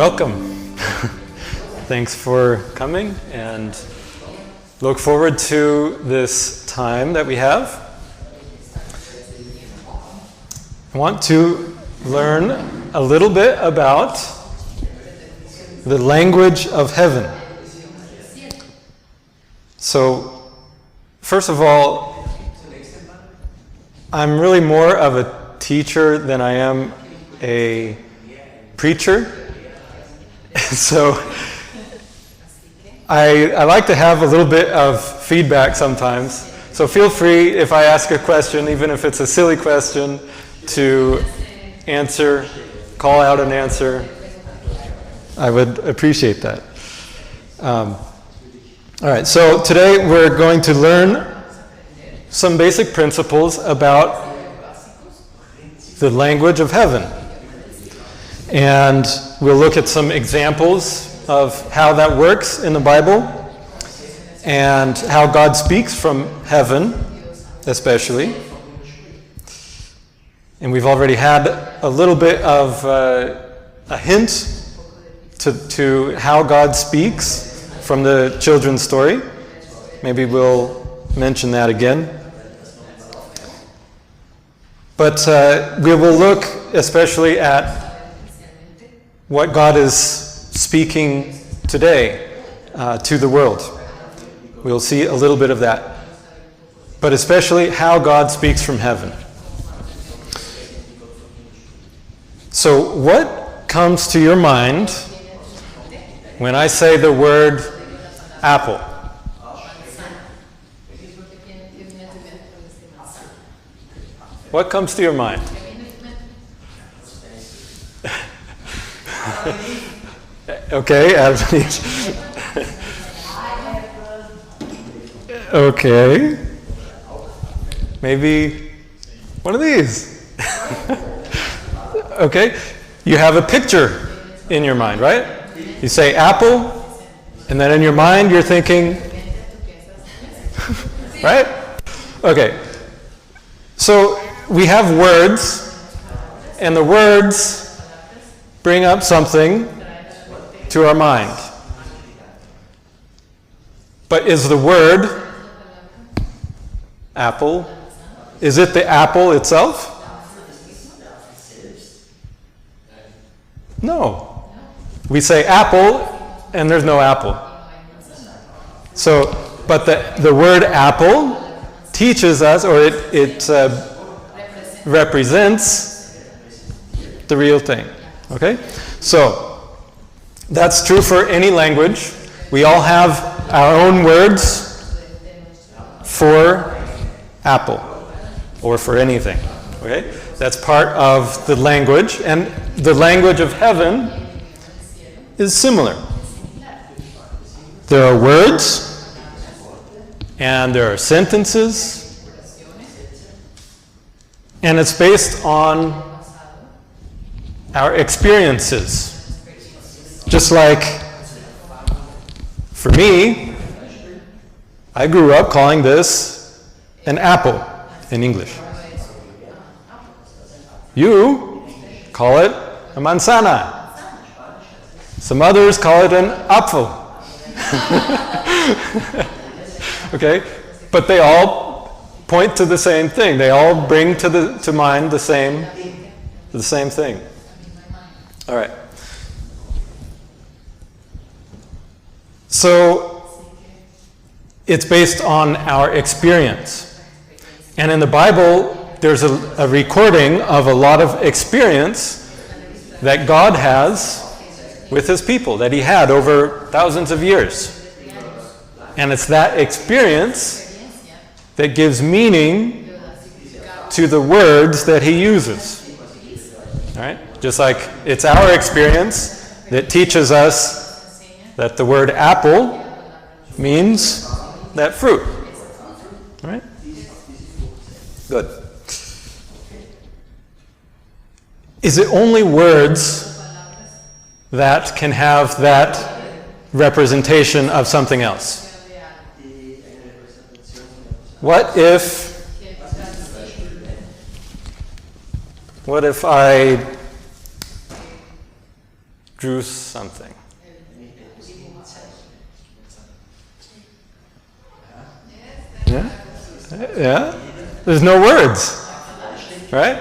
Welcome. Thanks for coming and look forward to this time that we have. I want to learn a little bit about the language of heaven. So, first of all, I'm really more of a teacher than I am a preacher. So I like to have a little bit of feedback sometimes. So feel free, if I ask a question, even if it's a silly question, to answer, call out an answer. I would appreciate that. All right, so today we're going to learn some basic principles about the language of heaven. And we'll look at some examples of how that works in the Bible and how God speaks from heaven, especially. And we've already had a little bit of a hint to how God speaks from the children's story. Maybe we'll mention that again. But we will look especially at what God is speaking today to the world. We'll see a little bit of that. But especially how God speaks from heaven. So what comes to your mind when I say the word apple? What comes to your mind? Okay, Adam. Okay. Maybe one of these. Okay. You have a picture in your mind, right? You say apple, and then in your mind you're thinking, right? Okay. So we have words, and the words bring up something to our mind. But is the word apple, is it the apple itself? No. We say apple and there's no apple. So, but the word apple teaches us, or it represents the real thing. Okay? So, that's true for any language. We all have our own words for apple or for anything. Okay? That's part of the language, and the language of heaven is similar. There are words and there are sentences, and it's based on our experiences. Just like, for me, I grew up calling this an apple in English. You call it a manzana. Some others call it an apfel. Okay? But they all point to the same thing. They all bring to mind the same thing. All right. So, it's based on our experience. And in the Bible, there's a recording of a lot of experience that God has with his people, that he had over thousands of years. And it's that experience that gives meaning to the words that he uses. All right? Just like it's our experience that teaches us that the word apple means that fruit. All right? Good. Is it only words that can have that representation of something else? What if I drew something. Yeah? Yeah? There's no words, right?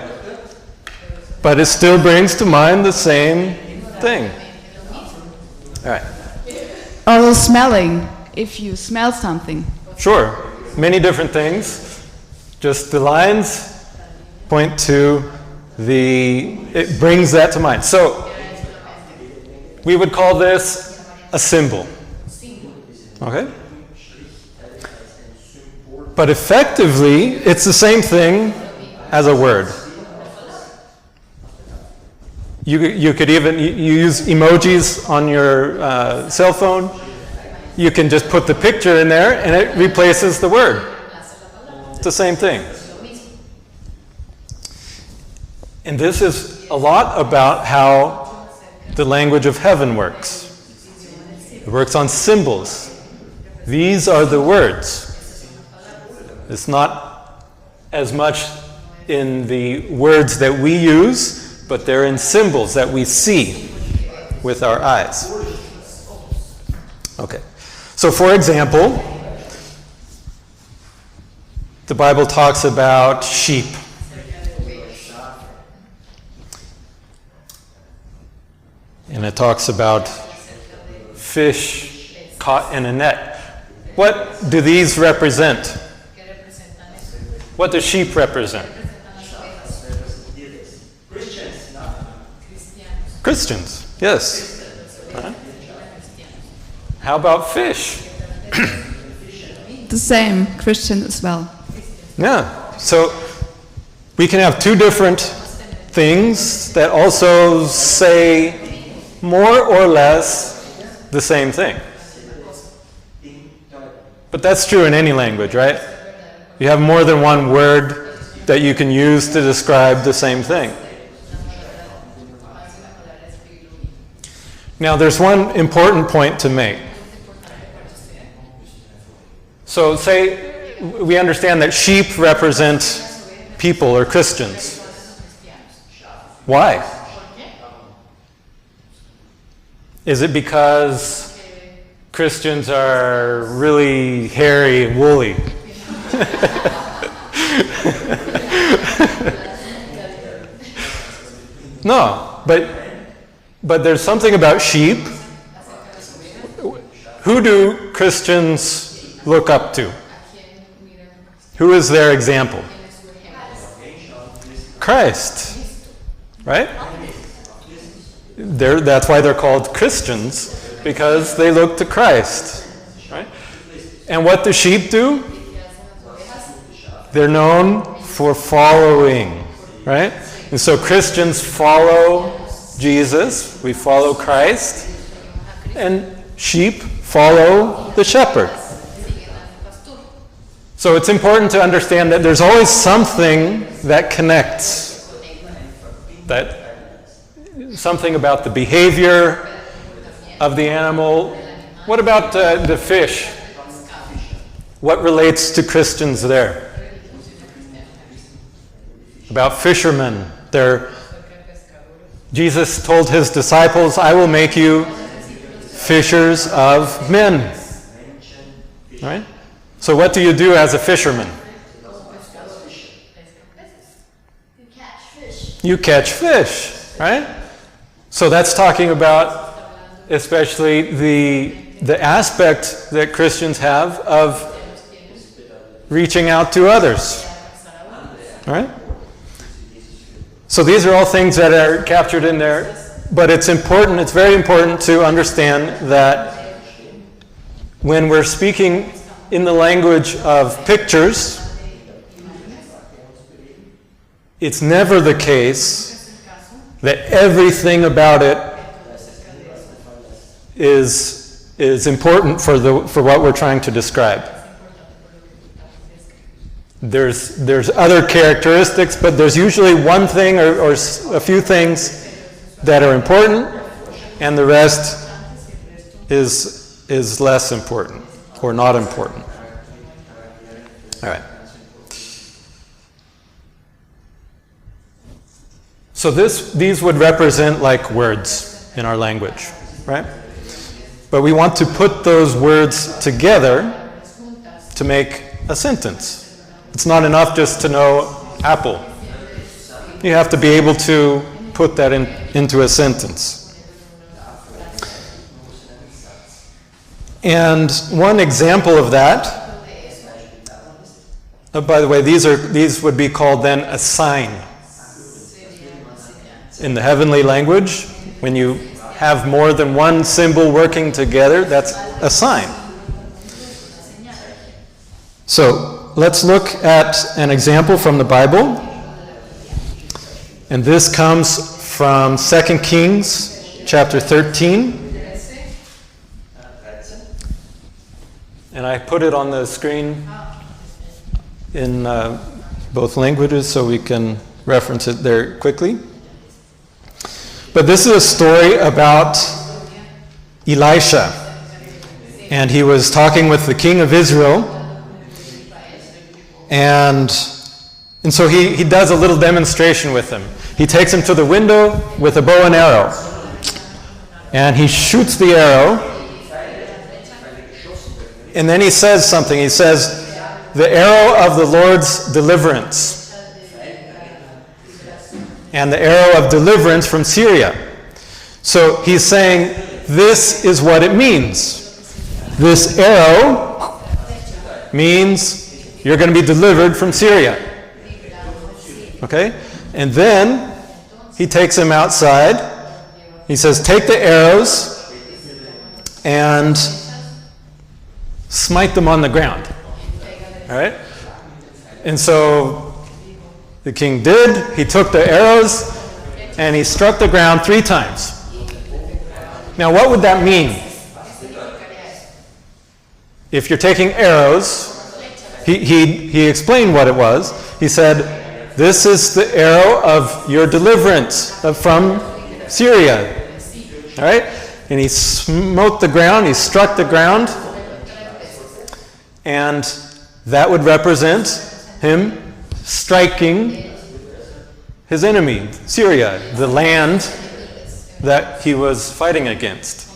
But it still brings to mind the same thing. All right. Or smelling, if you smell something. Sure. Many different things. Just the lines point to it brings that to mind. So, we would call this a symbol. Okay? But effectively, it's the same thing as a word. You could even you use emojis on your cell phone. You can just put the picture in there and it replaces the word. It's the same thing. And this is a lot about how the language of heaven works. It works on symbols. These are the words. It's not as much in the words that we use, but they're in symbols that we see with our eyes. Okay. So, for example, the Bible talks about sheep. And it talks about fish caught in a net. What do these represent? What does sheep represent? Christians, yes. Huh? How about fish? The same, Christian as well. Yeah, so we can have two different things that also say more or less the same thing. But that's true in any language, right? You have more than one word that you can use to describe the same thing. Now, there's one important point to make. So, say we understand that sheep represent people or Christians. Why? Is it because Christians are really hairy and woolly? No, but there's something about sheep. Who do Christians look up to? Who is their example? Christ, right? That's why they're called Christians, because they look to Christ, right? And what do sheep do? They're known for following, right? And so Christians follow Jesus, we follow Christ, and sheep follow the shepherd. So it's important to understand that there's always something that connects, something about the behavior of the animal. What about the fish? What relates to Christians there? About fishermen. Jesus told his disciples, I will make you fishers of men. Right? So what do you do as a fisherman? You catch fish, right? So that's talking about especially the aspect that Christians have of reaching out to others. Right? So these are all things that are captured in there, but it's very important to understand that when we're speaking in the language of pictures, it's never the case that everything about it is important for what we're trying to describe. There's other characteristics, but there's usually one thing or a few things that are important, and the rest is less important or not important. All right. So these would represent like words. in our language, right? But we want to put those words together to make a sentence. It's not enough just to know apple. You have to be able to put that into a sentence. And one example of that, by the way, these would be called then a sign. In the heavenly language, when you have more than one symbol working together, that's a sign. So let's look at an example from the Bible. And this comes from 2 Kings chapter 13. And I put it on the screen in both languages so we can reference it there quickly. But this is a story about Elisha. And he was talking with the king of Israel. And so he does a little demonstration with him. He takes him to the window with a bow and arrow. And he shoots the arrow. And then he says something. He says, "The arrow of the Lord's deliverance." And the arrow of deliverance from Syria. So he's saying, this is what it means. This arrow means you're going to be delivered from Syria. Okay? And then he takes him outside. He says, take the arrows and smite them on the ground. All right? And so the king did. He took the arrows and he struck the ground 3 times. Now, what would that mean? If you're taking arrows, he explained what it was. He said, this is the arrow of your deliverance from Syria. All right? And he smote the ground, he struck the ground, and that would represent him striking his enemy, Syria, the land that he was fighting against.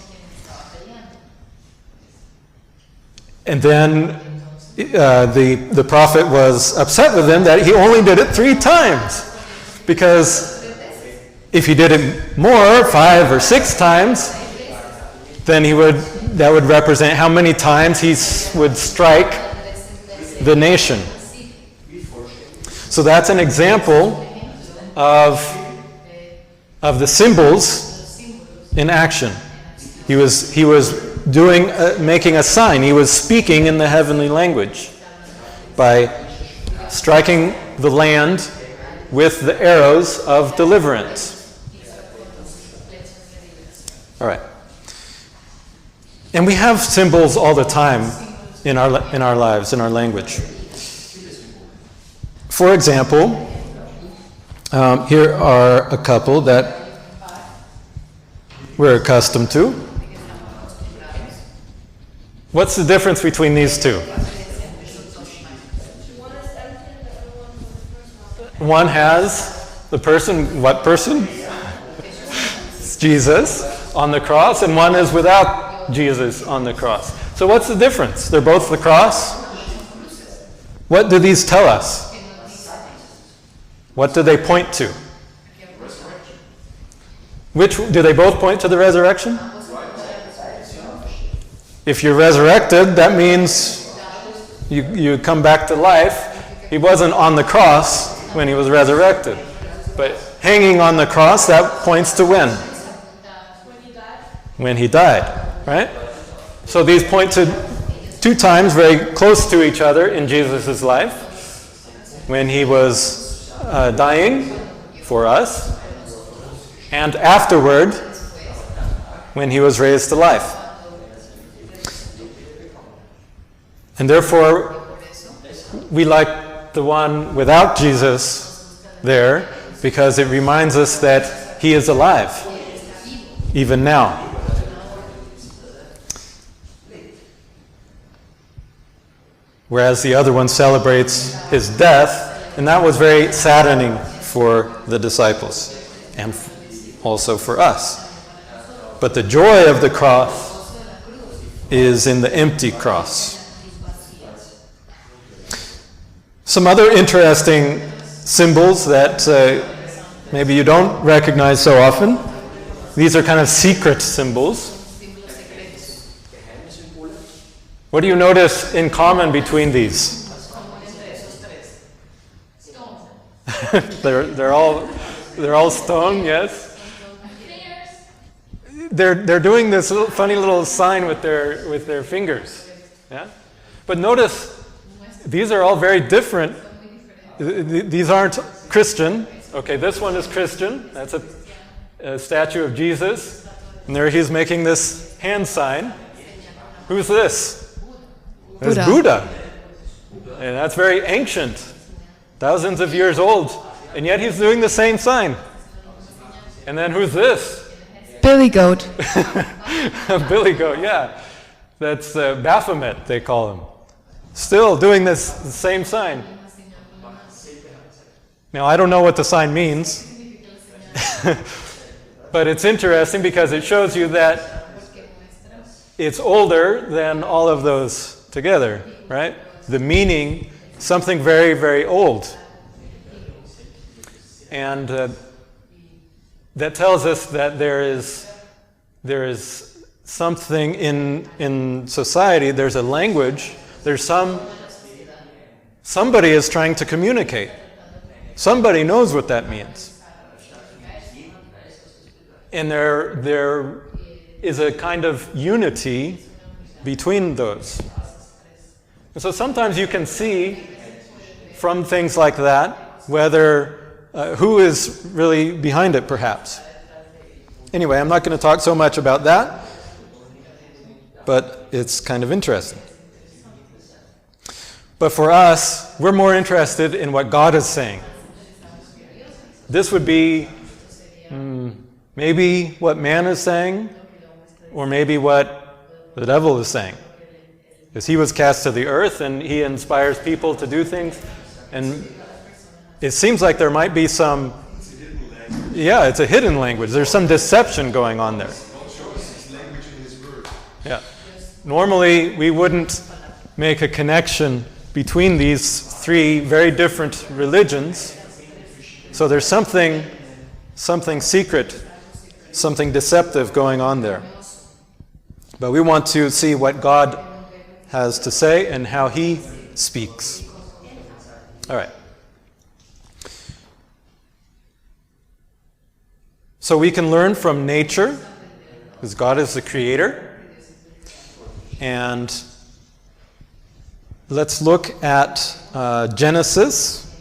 And then the prophet was upset with him that he only did it 3 times. Because if he did it more, 5 or 6 times, then that would represent how many times he would strike the nation. So that's an example of the symbols in action. He was doing making a sign. He was speaking in the heavenly language by striking the land with the arrows of deliverance. All right. And we have symbols all the time in our lives, in our language. For example, here are a couple that we're accustomed to. What's the difference between these two? One has the person, what person? It's Jesus on the cross, and one is without Jesus on the cross. So what's the difference? They're both the cross. What do these tell us? What do they point to? Do they both point to the resurrection? If you're resurrected, that means you come back to life. He wasn't on the cross when he was resurrected. But hanging on the cross, that points to when? When he died, right? So these point to 2 times very close to each other in Jesus' life. When he was dying for us, and afterward, when he was raised to life. And therefore, we like the one without Jesus there, because it reminds us that he is alive, even now. Whereas the other one celebrates his death, and that was very saddening for the disciples, and also for us. But the joy of the cross is in the empty cross. Some other interesting symbols that maybe you don't recognize so often. These are kind of secret symbols. What do you notice in common between these? they're all stone, yes. They're doing this funny little sign with their fingers. Yeah? But notice these are all very different. These aren't Christian. Okay, this one is Christian. That's a statue of Jesus. And there he's making this hand sign. Who's this? It's Buddha. And that's very ancient. Thousands of years old. And yet he's doing the same sign. And then who's this? Billy goat. Billy goat, yeah. That's Baphomet, they call him. Still doing this same sign. Now, I don't know what the sign means. But it's interesting because it shows you that it's older than all of those together, right? The meaning, something very, very old. And that tells us that there is something in society, there's a language, somebody is trying to communicate. Somebody knows what that means. And there is a kind of unity between those. And so sometimes you can see from things like that whether who is really behind it, perhaps. Anyway, I'm not going to talk so much about that, but it's kind of interesting. But for us, we're more interested in what God is saying. This would be maybe what man is saying, or maybe what the devil is saying. Because he was cast to the earth and he inspires people to do things. And it seems like there might be some... Yeah, it's a hidden language. There's some deception going on there. Yeah. Normally, we wouldn't make a connection between these three very different religions. So there's something secret, something deceptive going on there. But we want to see what God has to say and how he speaks. All right. So we can learn from nature, because God is the creator. And let's look at Genesis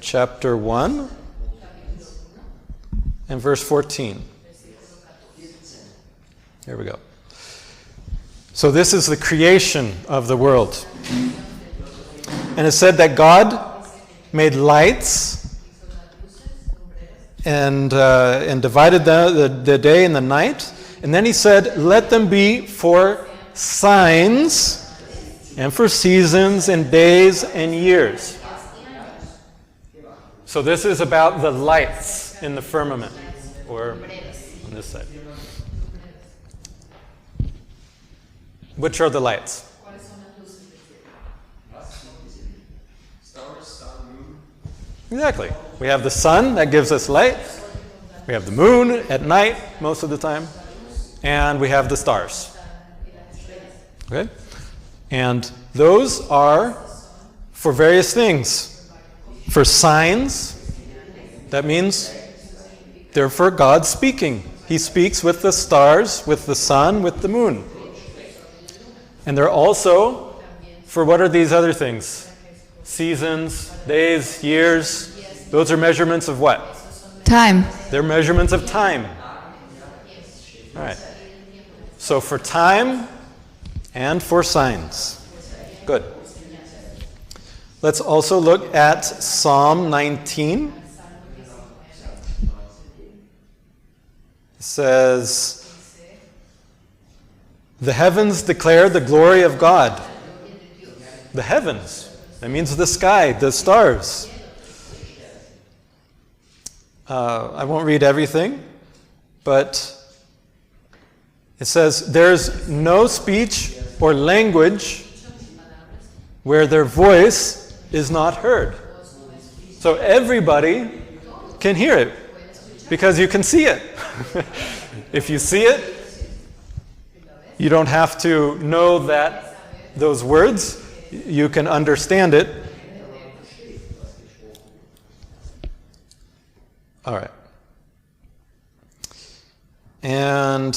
chapter 1 and verse 14. Here we go. So this is the creation of the world. And it said that God made lights and divided the day and the night. And then he said, let them be for signs and for seasons and days and years. So this is about the lights in the firmament, or on this side. Which are the lights? Exactly. We have the sun that gives us light. We have the moon at night most of the time. And we have the stars. Okay? And those are for various things. For signs, that means they're for God speaking. He speaks with the stars, with the sun, with the moon. And they're also for what are these other things? Seasons, days, years. Those are measurements of what? Time. They're measurements of time. All right. So for time and for signs. Good. Let's also look at Psalm 19. It says, the heavens declare the glory of God. The heavens. That means the sky, the stars. I won't read everything, but It says, there's no speech or language where their voice is not heard. So everybody can hear it because you can see it. If you see it, you don't have to know that those words, you can understand it. All right. And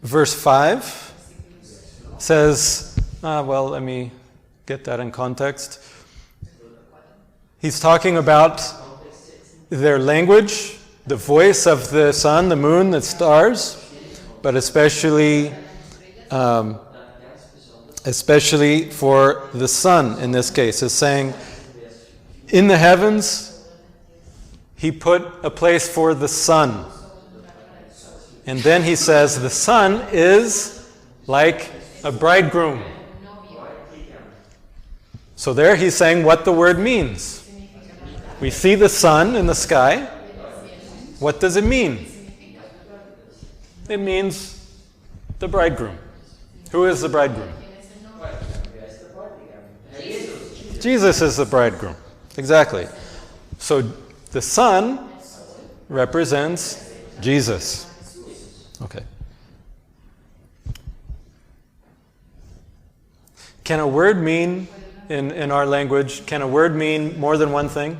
verse 5 says, well, let me get that in context. He's talking about their language, the voice of the sun, the moon, the stars, but especially for the sun in this case. Is saying, in the heavens, he put a place for the sun. And then he says, the sun is like a bridegroom. So there he's saying what the word means. We see the sun in the sky. What does it mean? It means the bridegroom. Who is the bridegroom? Jesus is the bridegroom. Exactly. So the sun represents Jesus. Okay. Can a word mean, in our language, can a word mean more than one thing?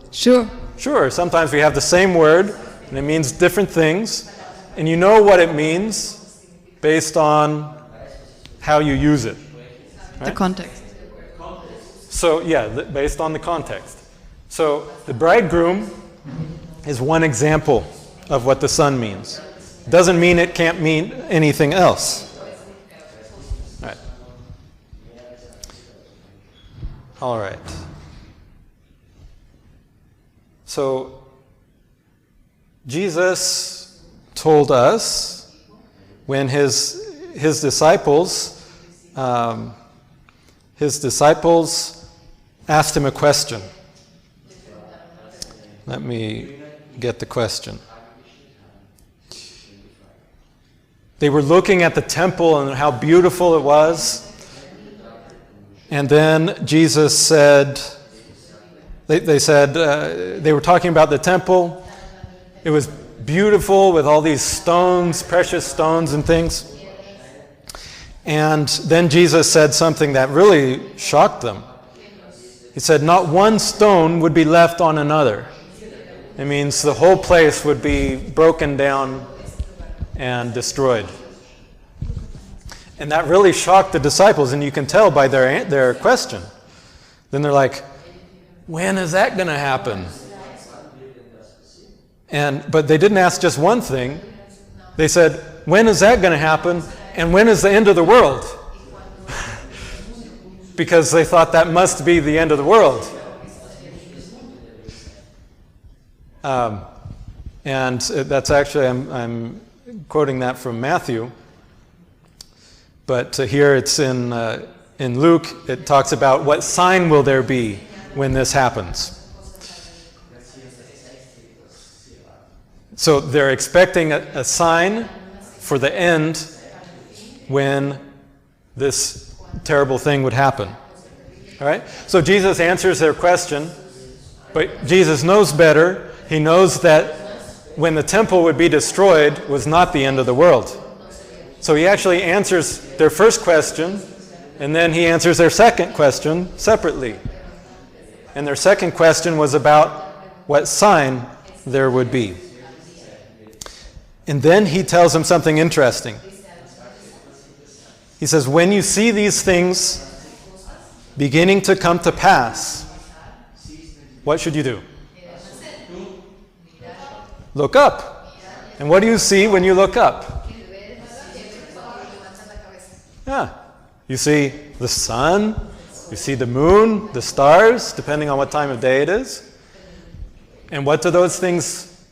Sure. Sure. Sometimes we have the same word, and it means different things. And you know what it means based on how you use it. Right? The context. So, yeah, based on the context. So, the bridegroom is one example of what the sun means. Doesn't mean it can't mean anything else. All right. All right. So, Jesus told us when his disciples asked him a question. Let me get the question. They were looking at the temple and how beautiful it was. And then Jesus said, they said, they were talking about the temple. It was beautiful with all these stones, precious stones and things. And then Jesus said something that really shocked them. He said, not one stone would be left on another. It means the whole place would be broken down and destroyed. And that really shocked the disciples, and you can tell by their question. Then they're like, when is that going to happen? But they didn't ask just one thing. They said, when is that going to happen? And when is the end of the world? Because they thought that must be the end of the world. And that's actually, I'm quoting that from Matthew. But here it's in Luke, it talks about what sign will there be when this happens. So they're expecting a sign for the end when this terrible thing would happen. All right? So Jesus answers their question, but Jesus knows better. He knows that when the temple would be destroyed was not the end of the world. So he actually answers their first question, and then he answers their second question separately. And their second question was about what sign there would be. And then he tells them something interesting. He says, when you see these things beginning to come to pass, what should you do? Look up. And what do you see when you look up? Yeah. You see the sun, you see the moon, the stars, depending on what time of day it is. And what do those things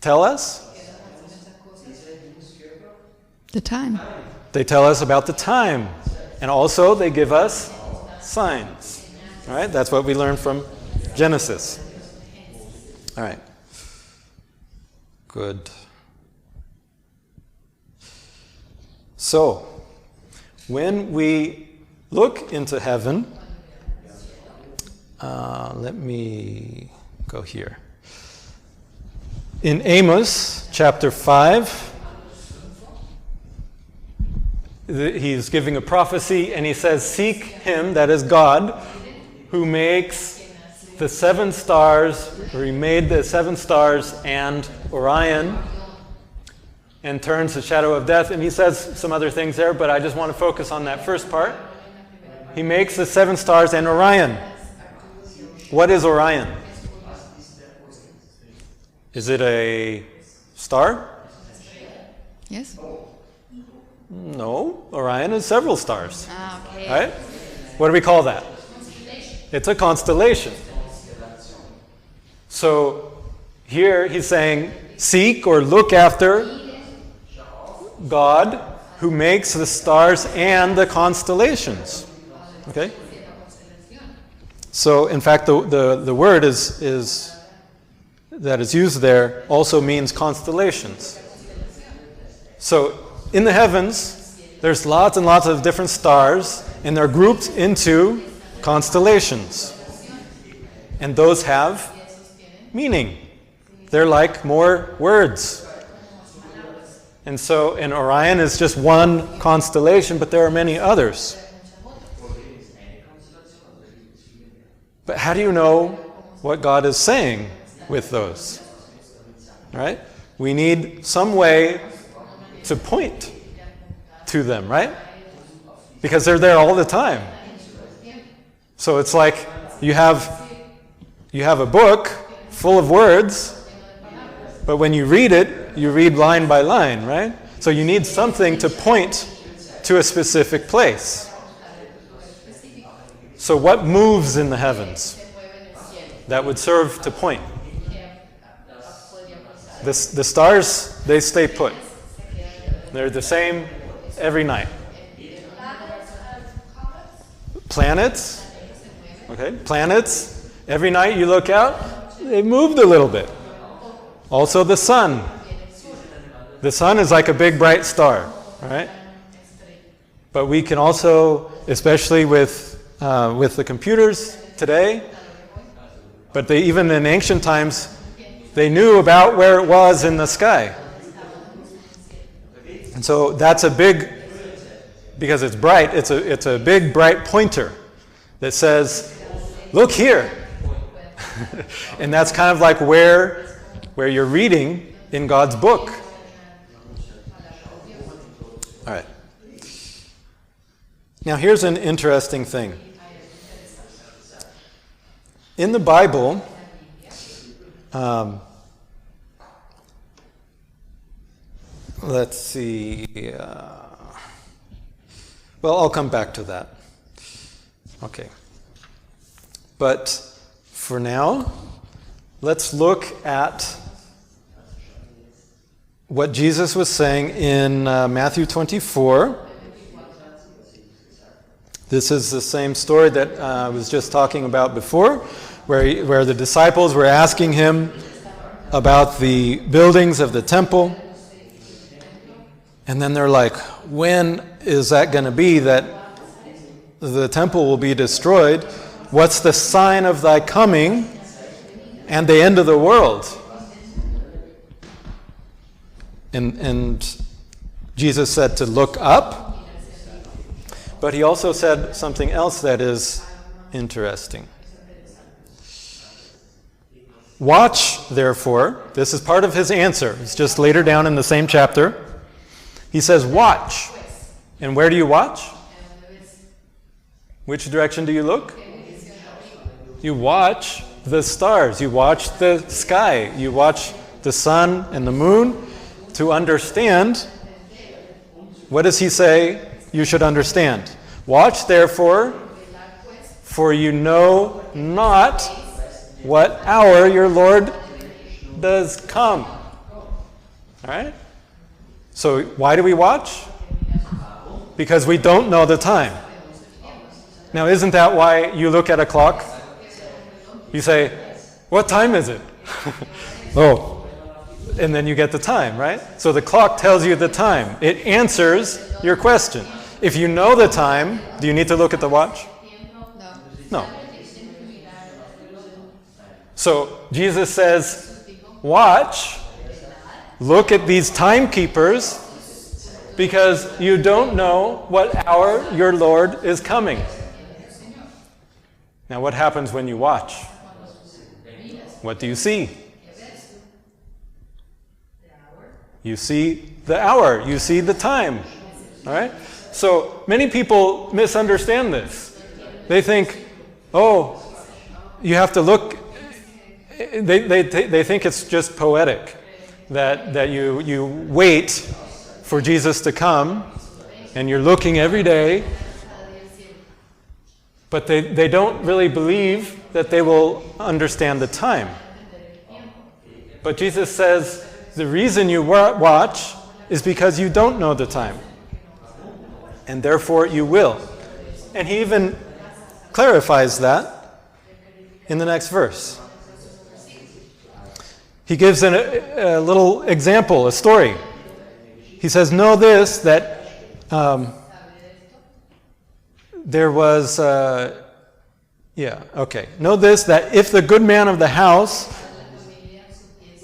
tell us? The time. They tell us about the time. And also they give us signs. All right? That's what we learned from Genesis. All right. Good. So, when we look into heaven, let me go here. In Amos chapter 5, he's giving a prophecy and he says, "Seek him," that is God, "who makes the 7 stars," or he made the 7 stars and Orion, and turns the shadow of death. And he says some other things there, but I just want to focus on that first part. He makes the 7 stars and Orion. What is Orion? Is it a star? Yes? No, Orion is several stars. Okay. Right? What do we call that? It's a constellation. So here he's saying, seek or look after God who makes the stars and the constellations. Okay? So in fact the word is that is used there also means constellations. So in the heavens, there's lots and lots of different stars, and they're grouped into constellations. And those have meaning. They're like more words. And so, and Orion is just one constellation, but there are many others. But how do you know what God is saying with those? Right? We need some way to point to them, right? Because they're there all the time. So it's like you have a book full of words, but when you read it, you read line by line, right? So you need something to point to a specific place. So what moves in the heavens that would serve to point? The stars, they stay put. They're the same every night. Planets, okay, planets, every night you look out, they moved a little bit. Also the sun. The sun is like a big bright star, right? But we can also, especially with the computers today, but even in ancient times, they knew about where it was in the sky. And so that's a big, because it's bright, it's a big bright pointer that says, look here. And that's kind of like where you're reading in God's book. All right. Now here's an interesting thing. In the Bible, let's see. Well, I'll come back to that. Okay. But for now, let's look at what Jesus was saying in Matthew 24. This is the same story that I was just talking about before, where the disciples were asking him about the buildings of the temple. And then they're like, when is that going to be that the temple will be destroyed? What's the sign of thy coming and the end of the world? And Jesus said to look up, but he also said something else that is interesting. Watch, therefore. This is part of his answer. It's just later down in the same chapter. He says, watch. And where do you watch? Which direction do you look? You watch the stars. You watch the sky. You watch the sun and the moon to understand. What does he say you should understand? Watch, therefore, for you know not what hour your Lord does come. All right? So why do we watch? Because we don't know the time. Now, isn't that why you look at a clock? You say, what time is it? Oh, And then you get the time, right? So the clock tells you the time. It answers your question. If you know the time, do you need to look at the watch? No. So Jesus says, watch, look at these timekeepers, because you don't know what hour your Lord is coming. Now, what happens when you watch? What do you see? You see the hour. You see the time. All right? So many people misunderstand this. They think, oh, you have to look. They think it's just poetic, that you wait for Jesus to come, and you're looking every day, but they don't really believe that they will understand the time. But Jesus says the reason you watch is because you don't know the time, and therefore you will. And he even clarifies that in the next verse. He gives a little example, a story. He says, know this, that there was, know this, that if the good man of the house,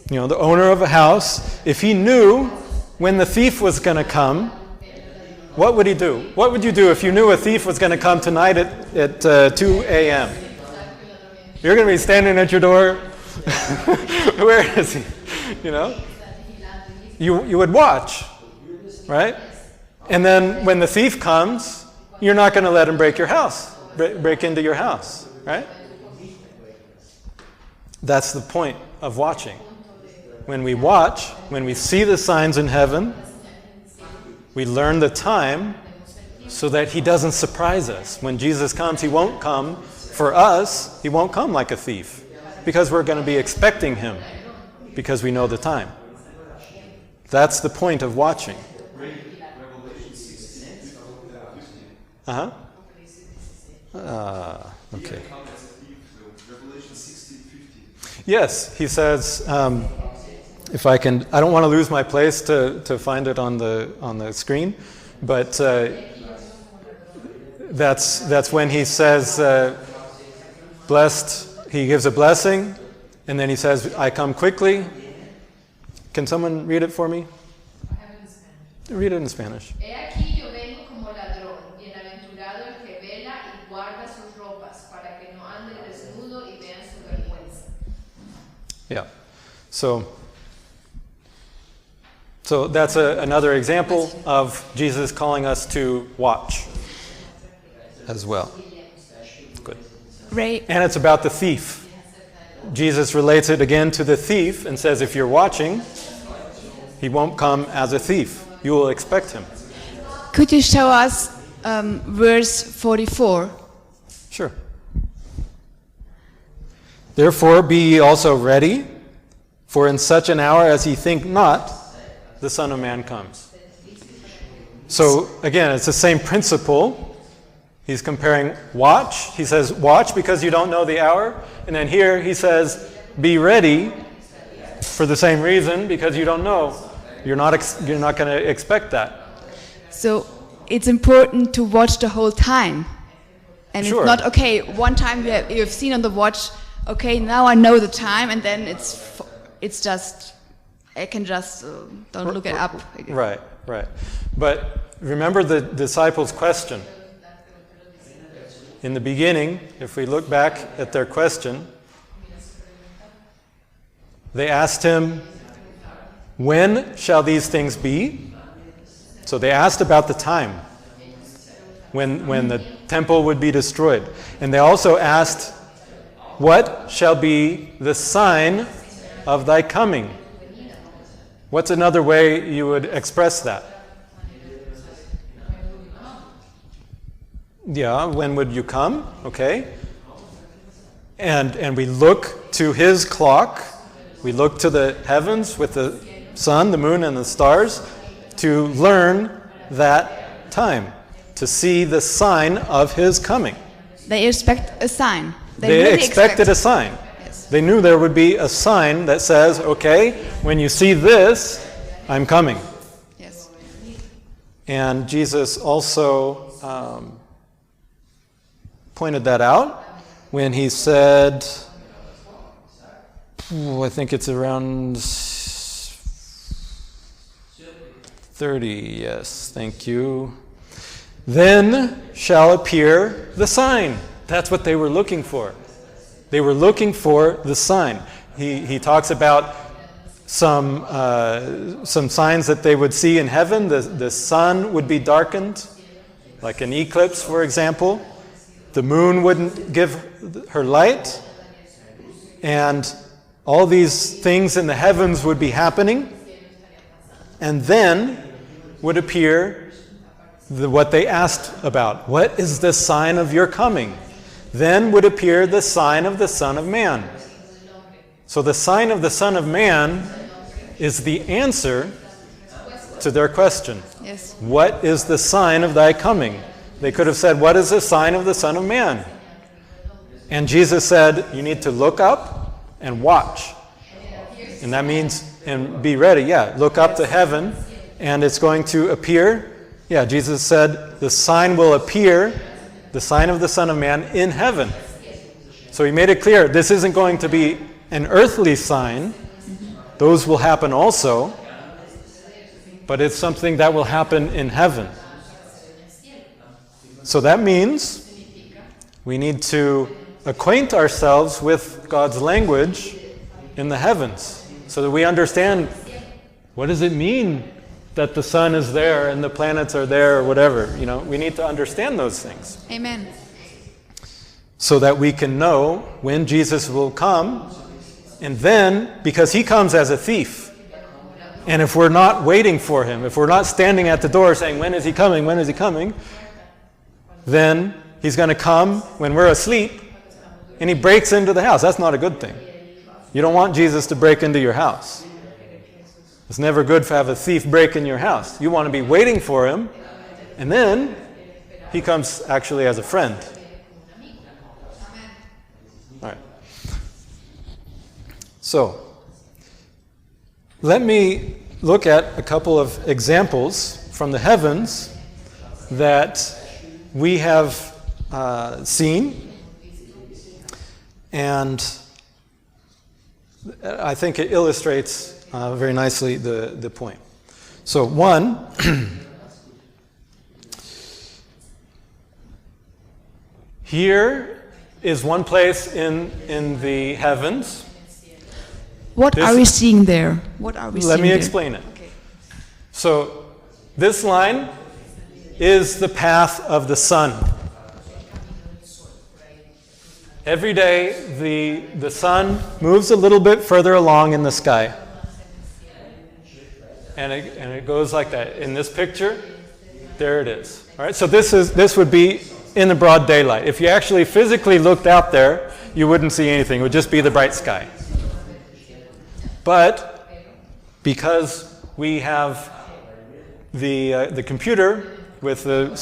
the owner of a house, if he knew when the thief was going to come, what would he do? What would you do if you knew a thief was going to come tonight at 2 a.m.? You're going to be standing at your door. Where is he? You would watch, right? And then when the thief comes, you're not going to let him break your house, break into your house, right? That's the point of watching. When we watch, when we see the signs in heaven, we learn the time so that he doesn't surprise us. When Jesus comes, he won't come for us. He won't come like a thief, because we're going to be expecting him, because we know the time. That's the point of watching. Okay. Yes, he says, if I can, I don't want to lose my place to find it on the screen, but that's when he says, blessed. He gives a blessing, and then he says, I come quickly. Can someone read it for me? Read it in Spanish. He aquí yo vengo como ladrón, bienaventurado el que vela y guarda sus ropas, para que no ande desnudo y vean su vergüenza. Yeah. So that's another example of Jesus calling us to watch as well. Good. Ray, And it's about the thief. Jesus relates it again to the thief and says, if you're watching, he won't come as a thief. You will expect him. could you show us verse 44? Sure. Therefore be ye also ready, for in such an hour as ye think not, the Son of Man comes. So again, it's the same principle. He's comparing watch. He says, watch because you don't know the hour. And then here he says, be ready for the same reason, because you don't know. You're not going to expect that. So it's important to watch the whole time. And Sure. it's not, okay, one time you've seen on the watch, okay, now I know the time, and then it's just, I can just don't look it up. Right. But remember the disciples' question. In the beginning, if we look back at their question, they asked him, when shall these things be? So they asked about the time, when the temple would be destroyed. And they also asked, what shall be the sign of thy coming? What's another way you would express that? Yeah, when would you come? Okay. And we look to his clock. We look to the heavens with the sun, the moon, and the stars to learn that time, to see the sign of his coming. They expect a sign. They really expected a sign. Yes. They knew there would be a sign that says, okay, when you see this, I'm coming. Yes. And Jesus also pointed that out when he said, I think it's around 30, yes, thank you. Then shall appear the sign. That's what they were looking for. They were looking for the sign. He talks about some signs that they would see in heaven. The sun would be darkened, like an eclipse, for example. The moon wouldn't give her light. And all these things in the heavens would be happening. And then would appear what they asked about. What is the sign of your coming? Then would appear the sign of the Son of Man. So the sign of the Son of Man is the answer to their question. Yes. What is the sign of thy coming? They could have said, what is the sign of the Son of Man? And Jesus said, you need to look up and watch. And that means, and be ready, look up to heaven, and it's going to appear. Yeah, Jesus said, the sign will appear, the sign of the Son of Man, in heaven. So he made it clear, this isn't going to be an earthly sign. Those will happen also. But it's something that will happen in heaven. So that means we need to acquaint ourselves with God's language in the heavens so that we understand, what does it mean that the sun is there and the planets are there or whatever. You know, we need to understand those things. Amen. So that we can know when Jesus will come, and then, because he comes as a thief, and if we're not waiting for him, if we're not standing at the door saying, when is he coming, when is he coming, then he's going to come when we're asleep, and he breaks into the house. That's not a good thing. You don't want Jesus to break into your house. It's never good to have a thief break in your house. You want to be waiting for him, and then he comes actually as a friend. All right. So, let me look at a couple of examples from the heavens that we have seen, and I think it illustrates very nicely the point. So one, here is one place in the heavens. What are we seeing there? What are we seeing Let me there? explain it. Okay. So this line is the path of the sun. Every day the sun moves a little bit further along in the sky. And it goes like that. In this picture, there it is. All right, so this would be in the broad daylight. If you actually physically looked out there, you wouldn't see anything. It would just be the bright sky. But because we have the computer with the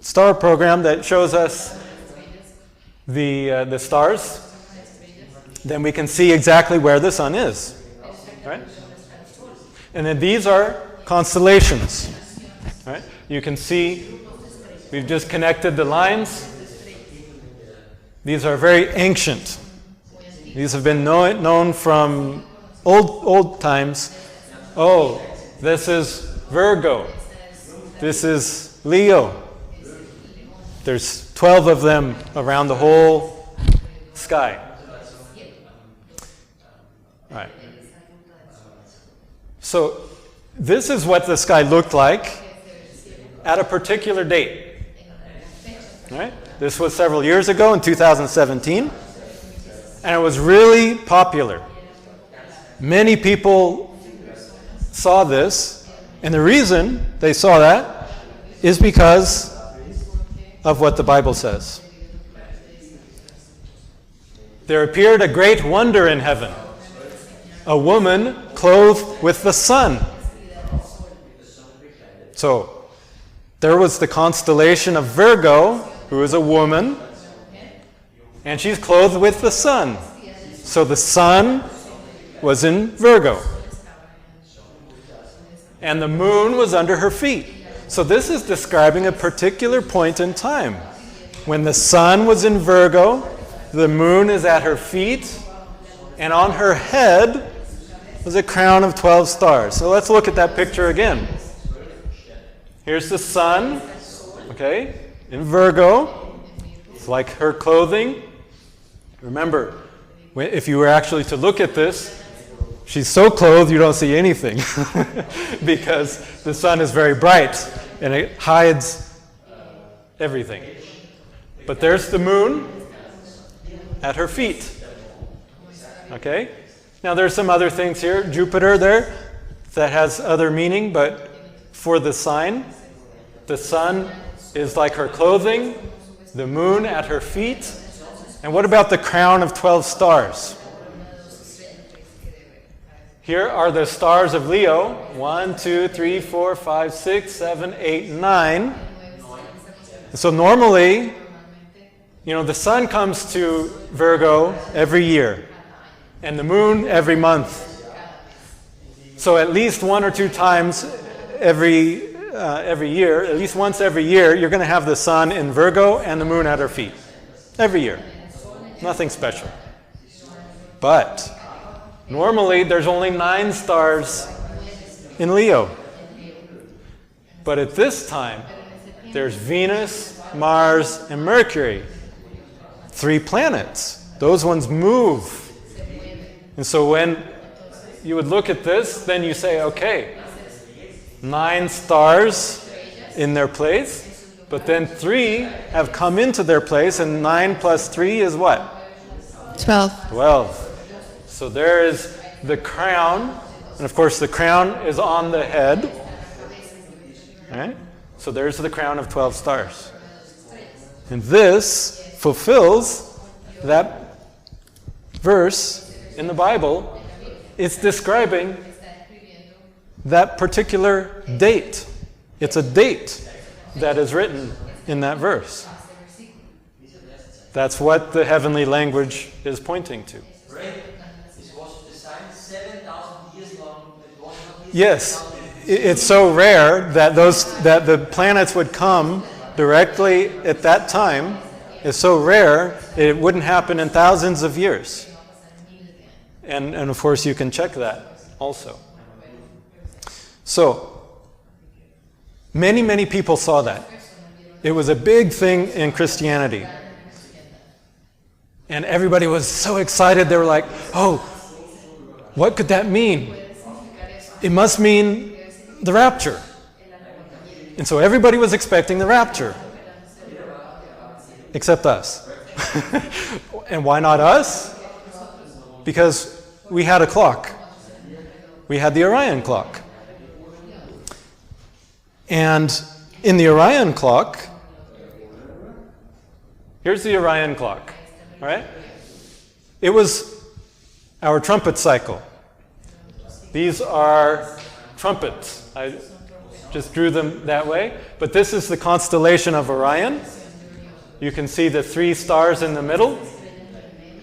star program that shows us the stars, then we can see exactly where the sun is. Right? And then these are constellations. Right? You can see we've just connected the lines. These are very ancient. These have been known from old times. Oh, this is Virgo. This is Leo. There's 12 of them around the whole sky. All right. So this is what the sky looked like at a particular date. All right? This was several years ago in 2017, and it was really popular. Many people saw this, and the reason they saw that is because of what the Bible says. There appeared a great wonder in heaven, a woman clothed with the sun. So, there was the constellation of Virgo, who is a woman, and she's clothed with the sun. So the sun was in Virgo. And the moon was under her feet. So this is describing a particular point in time. When the sun was in Virgo, the moon is at her feet, and on her head was a crown of 12 stars. So let's look at that picture again. Here's the sun, okay, in Virgo. It's like her clothing. Remember, if you were actually to look at this, she's so clothed you don't see anything because the sun is very bright and it hides everything. But there's the moon at her feet. Okay? Now there's some other things here. Jupiter there that has other meaning, but for the sign, the sun is like her clothing, the moon at her feet. And what about the crown of 12 stars? Here are the stars of Leo. 1, 2, 3, 4, 5, 6, 7, 8, 9. So normally, the sun comes to Virgo every year, and the moon every month. So at least one or two times every year, at least once every year, you're going to have the sun in Virgo and the moon at her feet. Every year. Nothing special. But normally there's only 9 stars in Leo. But at this time, there's Venus, Mars, and Mercury. 3 planets. Those ones move. And so when you would look at this, then you say, okay, 9 stars in their place, but then 3 have come into their place, and 9 plus 3 is what? 12. 12. So there is the crown, and of course the crown is on the head. Right? So there's the crown of 12 stars. And this fulfills that verse in the Bible. It's describing that particular date. It's a date that is written in that verse. That's what the heavenly language is pointing to. Yes, it's so rare that the planets would come directly at that time. It's so rare it wouldn't happen in thousands of years. And of course you can check that also. So, many people saw that. It was a big thing in Christianity. And everybody was so excited. They were like, oh, what could that mean? It must mean the rapture. And so everybody was expecting the rapture. Except us. And why not us? Because we had a clock. We had the Orion clock. And in the Orion clock, here's the Orion clock, all right? It was our trumpet cycle. These are trumpets. I just drew them that way. But this is the constellation of Orion. You can see the 3 stars in the middle,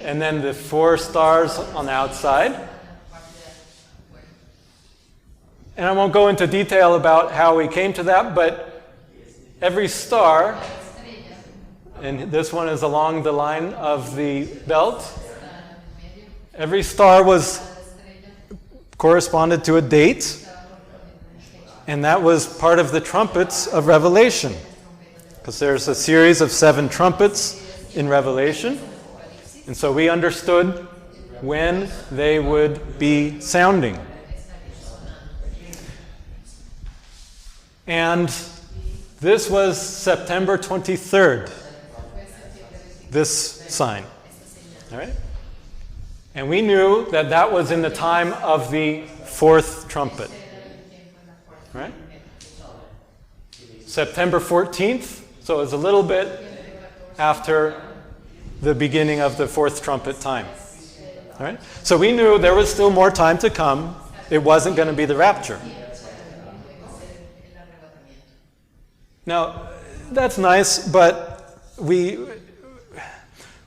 and then the 4 stars on the outside. And I won't go into detail about how we came to that, but every star, and this one is along the line of the belt, every star corresponded to a date, and that was part of the trumpets of Revelation. Because there's a series of 7 trumpets in Revelation, and so we understood when they would be sounding. And this was September 23rd, this sign. All right? And we knew that that was in the time of the 4th trumpet. All right? September 14th, so it was a little bit after the beginning of the 4th trumpet time. All right? So we knew there was still more time to come. It wasn't going to be the rapture. Now, that's nice, but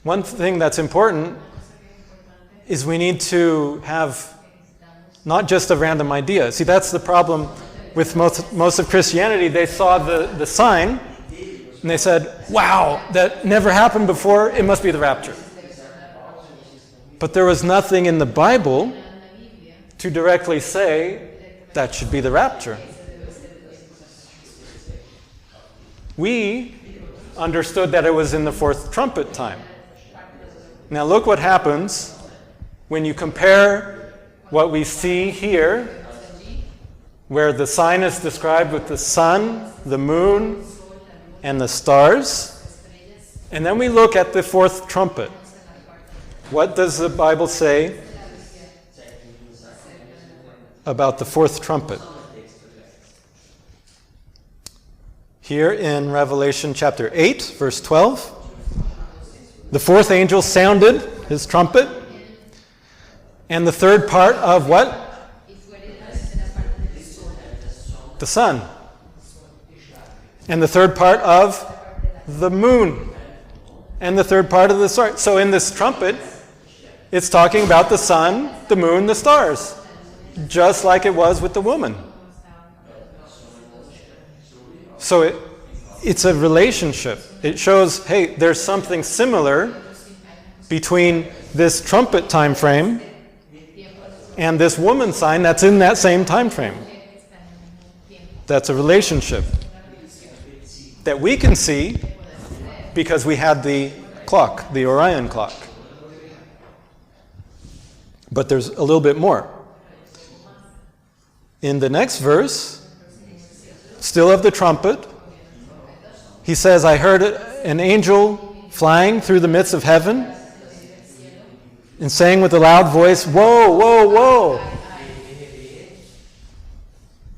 one thing that's important is we need to have not just a random idea. See, that's the problem with most of Christianity. They saw the sign, and they said, wow, that never happened before, it must be the rapture. But there was nothing in the Bible to directly say that should be the rapture. We understood that it was in the fourth trumpet time. Now look what happens when you compare what we see here, where the sign is described with the sun, the moon, and the stars, and then we look at the fourth trumpet. What does the Bible say about the fourth trumpet? Here in Revelation chapter 8, verse 12, the fourth angel sounded his trumpet, and the third part of what? The sun. And the third part of the moon. And the third part of the stars. So in this trumpet, it's talking about the sun, the moon, the stars. Just like it was with the woman. So it's a relationship. It shows, hey, there's something similar between this trumpet time frame and this woman sign that's in that same time frame. That's a relationship that we can see because we had the clock, the Orion clock. But there's a little bit more. In the next verse, still of the trumpet, he says, I heard an angel flying through the midst of heaven and saying with a loud voice, "Whoa, whoa, whoa."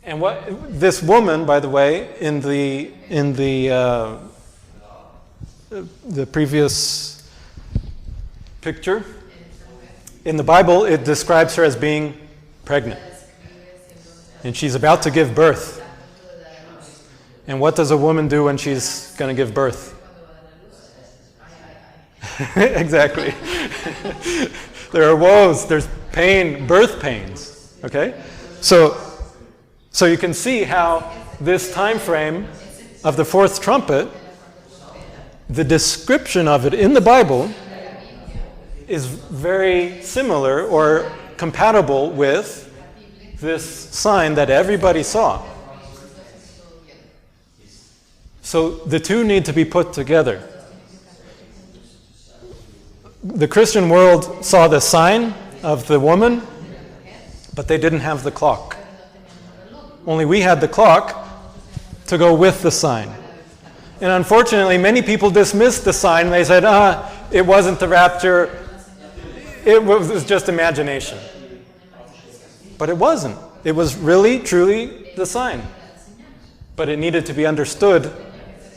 And what this woman, by the way, in the previous picture, in the Bible, it describes her as being pregnant. And she's about to give birth. And what does a woman do when she's going to give birth? Exactly. There are woes, there's pain, birth pains. Okay? So you can see how this time frame of the fourth trumpet, the description of it in the Bible is very similar or compatible with this sign that everybody saw. So the two need to be put together. The Christian world saw the sign of the woman, but they didn't have the clock. Only we had the clock to go with the sign. And unfortunately, many people dismissed the sign. They said, it wasn't the rapture. It was just imagination. But it wasn't. It was really, truly the sign. But it needed to be understood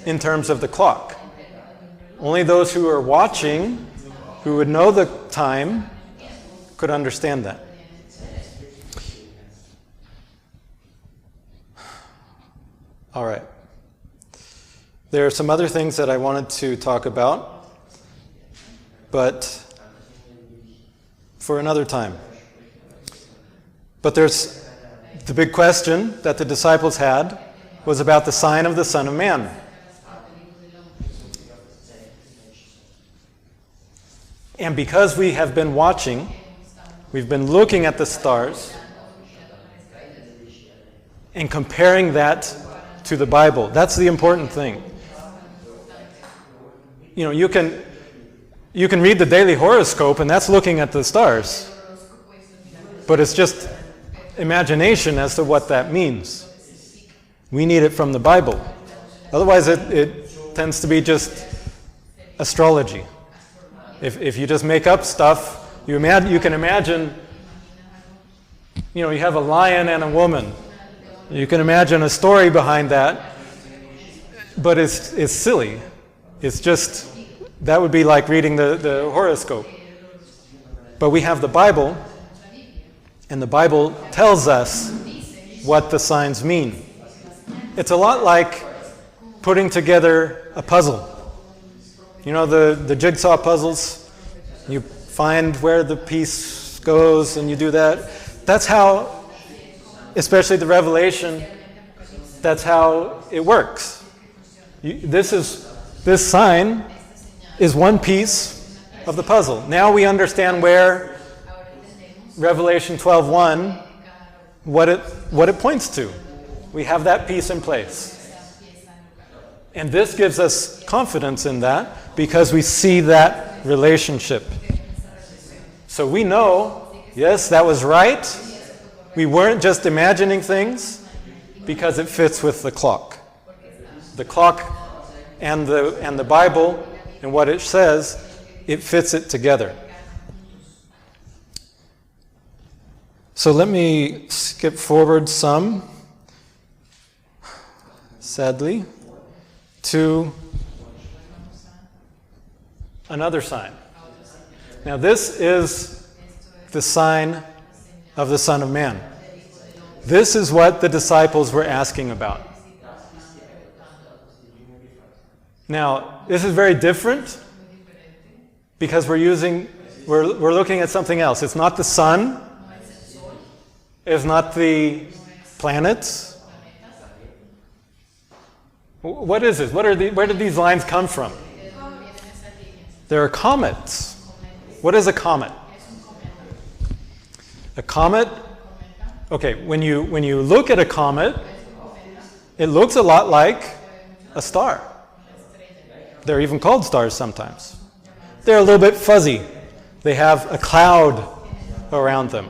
in terms of the clock. Only those who are watching, who would know the time, could understand that. All right. There are some other things that I wanted to talk about, but for another time. But there's the big question that the disciples had was about the sign of the Son of Man. And because we have been watching, we've been looking at the stars and comparing that to the Bible. That's the important thing. You know, you can read the daily horoscope, and that's looking at the stars. But it's just imagination as to what that means. We need it from the Bible. Otherwise, it tends to be just astrology. If you just make up stuff, you can imagine, you have a lion and a woman. You can imagine a story behind that, but it's silly. It's just, that would be like reading the horoscope. But we have the Bible, and the Bible tells us what the signs mean. It's a lot like putting together a puzzle. You know the jigsaw puzzles? You find where the piece goes and you do that. That's how, especially the Revelation, that's how it works. This sign is one piece of the puzzle. Now we understand where Revelation 12:1, what it points to. We have that piece in place. And this gives us confidence in that because we see that relationship. So we know, yes, that was right. We weren't just imagining things because it fits with the clock. The clock and the Bible and what it says, it fits it together. So let me skip forward some, sadly, to another sign. Now this is the sign of the Son of Man. This is what the disciples were asking about. Now, this is very different because we're looking at something else. It's not the sun. It's not the planets. What is it? Where did these lines come from? There are comets. What is a comet? A comet, okay, when you look at a comet, it looks a lot like a star. They're even called stars sometimes. They're a little bit fuzzy. They have a cloud around them.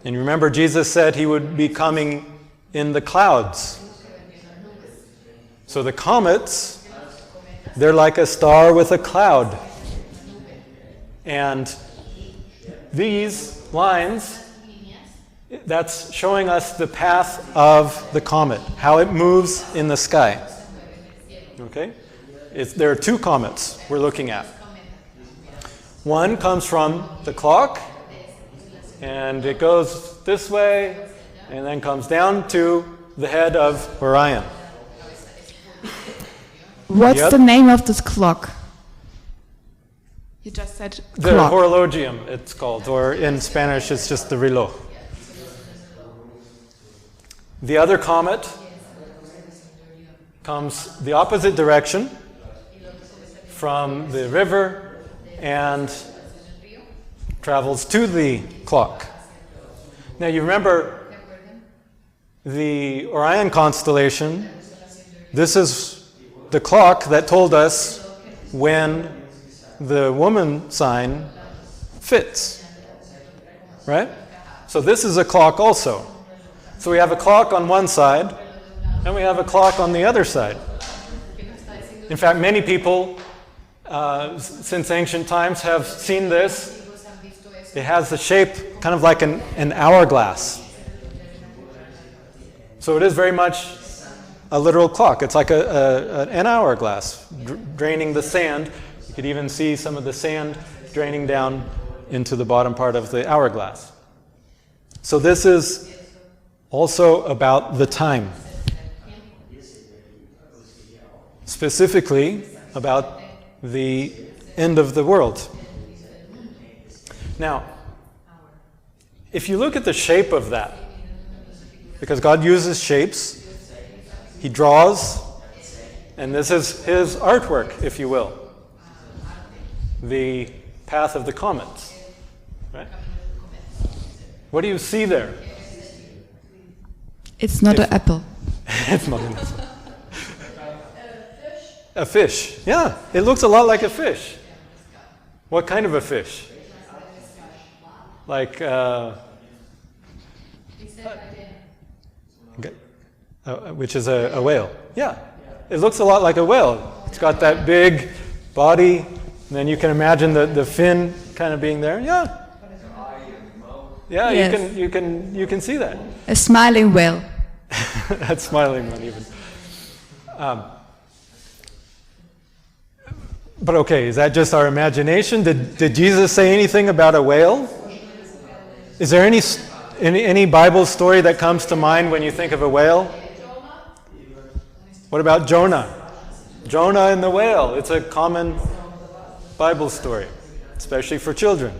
And you remember Jesus said he would be coming in the clouds. So the comets, they're like a star with a cloud. And these lines, that's showing us the path of the comet, how it moves in the sky. Okay? There are two comets we're looking at. One comes from the clock, and it goes this way, and then comes down to the head of Orion. What's the name of this clock? You just said The clock. horologium, it's called, or in Spanish, it's just the reloj. The other comet comes the opposite direction from the river and travels to the clock. Now you remember the Orion constellation. This is the clock that told us when the woman sign fits, right? So this is a clock also. So we have a clock on one side, and we have a clock on the other side. In fact, many people, since ancient times, have seen this. It has the shape kind of like an hourglass. So it is very much a literal clock. It's like an hourglass, draining the sand. You could even see some of the sand draining down into the bottom part of the hourglass. So this is also about the time. Specifically about the end of the world. Now, if you look at the shape of that, because God uses shapes, He draws, and this is His artwork, if you will. The path of the comets. Right? What do you see there? It's not an apple. It's not an apple. A fish. Yeah, it looks a lot like a fish. What kind of a fish? Like, which is a whale. Yeah, it looks a lot like a whale. It's got that big body, and then you can imagine the fin kind of being there. Yeah. Yeah, yes. you can see that. A smiling whale. That smiling one even. But okay, is that just our imagination? Did Jesus say anything about a whale? Is there any Bible story that comes to mind when you think of a whale? What about Jonah? Jonah and the whale. It's a common Bible story. especially for children.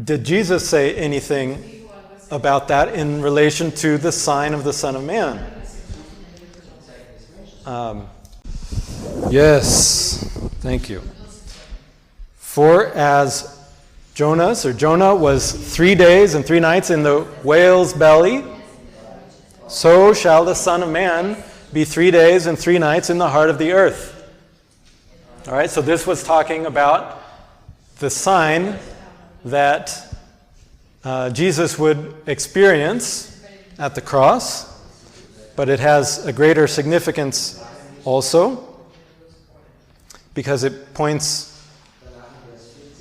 Did Jesus say anything about that in relation to the sign of the Son of Man? Yes, thank you. For as Jonah was 3 days and 3 nights in the whale's belly, so shall the Son of Man be 3 days and 3 nights in the heart of the earth. All right, so this was talking about the sign that Jesus would experience at the cross, but it has a greater significance also because it points.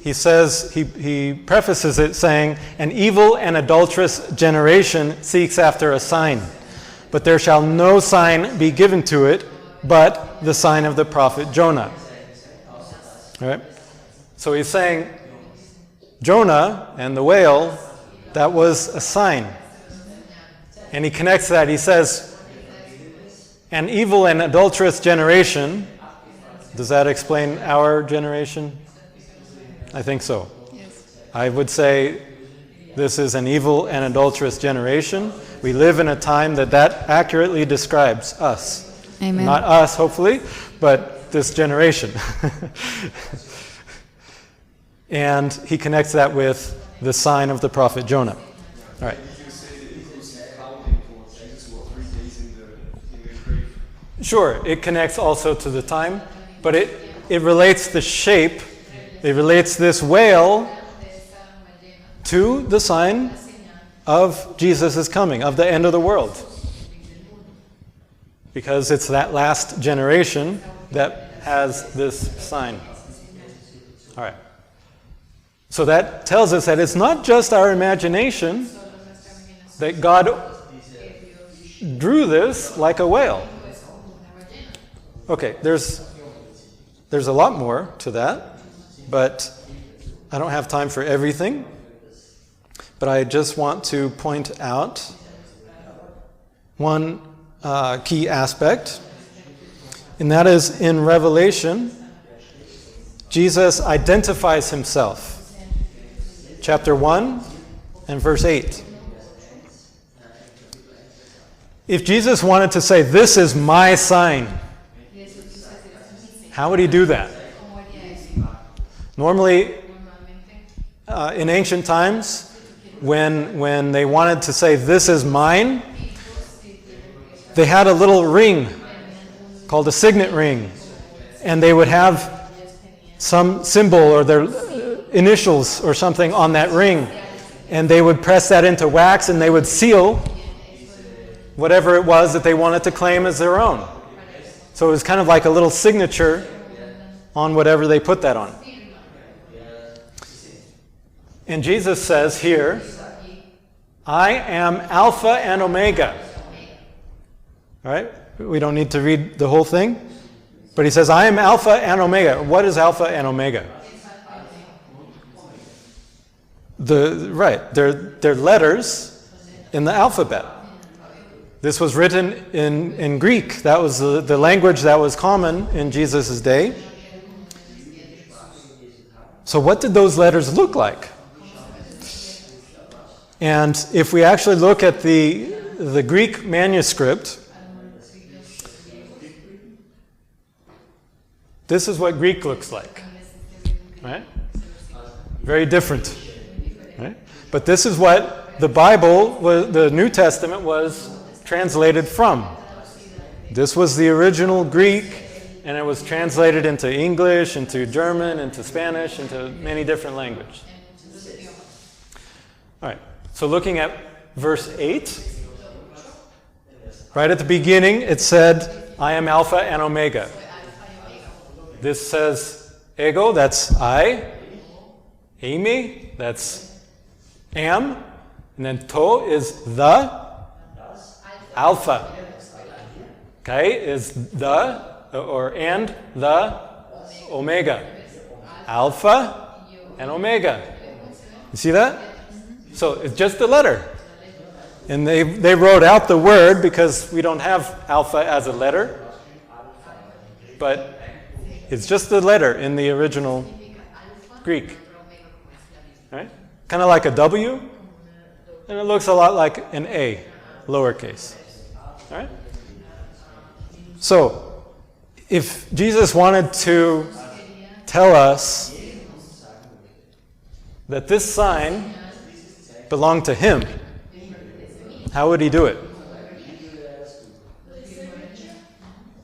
He says, he prefaces it saying, an evil and adulterous generation seeks after a sign, but there shall no sign be given to it but the sign of the prophet Jonah. All right? So he's saying, Jonah and the whale, that was a sign. And he connects that. He says, an evil and adulterous generation. Does that explain our generation? I think so. Yes. I would say this is an evil and adulterous generation. We live in a time that accurately describes us. Amen. Not us, hopefully, but this generation. And he connects that with the sign of the prophet Jonah. All right. Sure, it connects also to the time, but it relates the shape. It relates this whale to the sign of Jesus' coming, of the end of the world. Because it's that last generation that has this sign. All right. So that tells us that it's not just our imagination, that God drew this like a whale. Okay, there's a lot more to that. But I don't have time for everything. But I just want to point out one key aspect, and that is in Revelation, Jesus identifies himself. Chapter 1 and verse 8. If Jesus wanted to say, "This is my sign," how would he do that? Normally, in ancient times, when they wanted to say, "This is mine," they had a little ring called a signet ring. And they would have some symbol or their initials or something on that ring. And they would press that into wax and they would seal whatever it was that they wanted to claim as their own. So it was kind of like a little signature on whatever they put that on. And Jesus says here, I am Alpha and Omega. All right? We don't need to read the whole thing. But he says, I am Alpha and Omega. What is Alpha and Omega? They're letters in the alphabet. This was written in Greek. That was the language that was common in Jesus' day. So what did those letters look like? And if we actually look at the Greek manuscript, this is what Greek looks like. Right? Very different. Right? But this is what the Bible, the New Testament, was translated from. This was the original Greek, and it was translated into English, into German, into Spanish, into many different languages. All right. So looking at verse 8, right at the beginning, it said, I am Alpha and Omega. This says ego, that's I. Eimi, that's am. And then to is the. Alpha. Okay, is the, or and the Omega. Alpha and Omega. You see that? So it's just the letter. And they wrote out the word because we don't have alpha as a letter. but it's just the letter in the original Greek. Right? Kind of like a W, and it looks a lot like an A, lowercase. All right? So, if Jesus wanted to tell us that this sign belonged to him, how would he do it?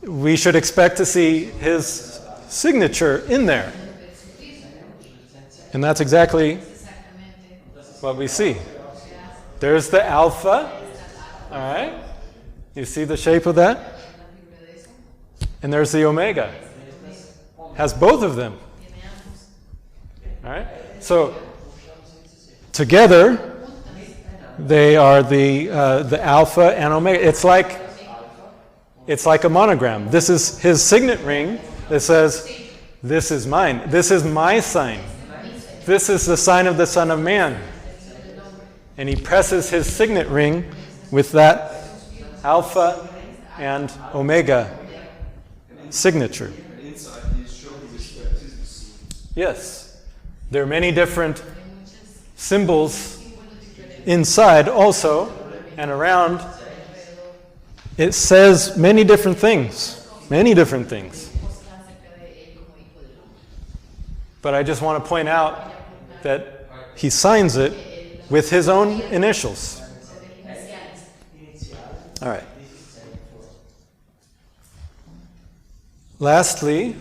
We should expect to see his signature in there. And that's exactly what we see. There's the alpha. All right? You see the shape of that? And there's the omega. Has both of them. All right? So, together, they are the alpha and omega. It's like a monogram. This is his signet ring that says, "This is mine. This is my sign. This is the sign of the Son of Man." And he presses his signet ring with that alpha and omega signature. Yes, there are many different symbols inside also and around. It says many different things. Many different things. But I just want to point out that he signs it with his own initials. All right. Lastly,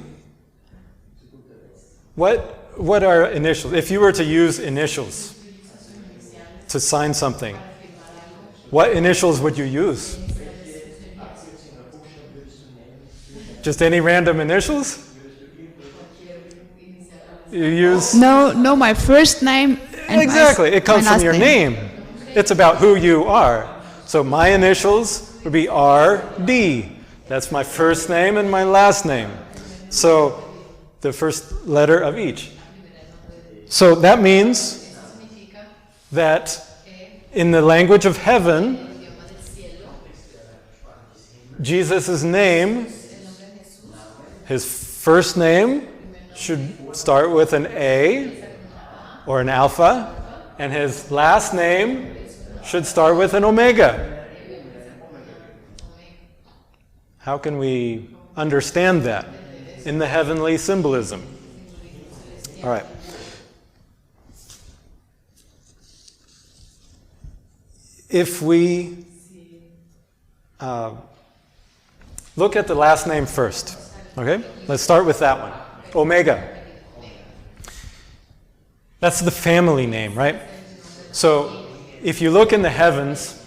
what are initials? If you were to use initials to sign something, what initials would you use? Just any random initials? You use... No, my first name. And exactly, it comes my from your name. It's about who you are. So my initials would be R.D. That's my first name and my last name. So the first letter of each. So that means that in the language of heaven, Jesus' name, his first name should start with an A or an alpha, and his last name should start with an omega. How can we understand that in the heavenly symbolism? All right. If we look at the last name first, okay? Let's start with that one, Omega. That's the family name, right? So if you look in the heavens,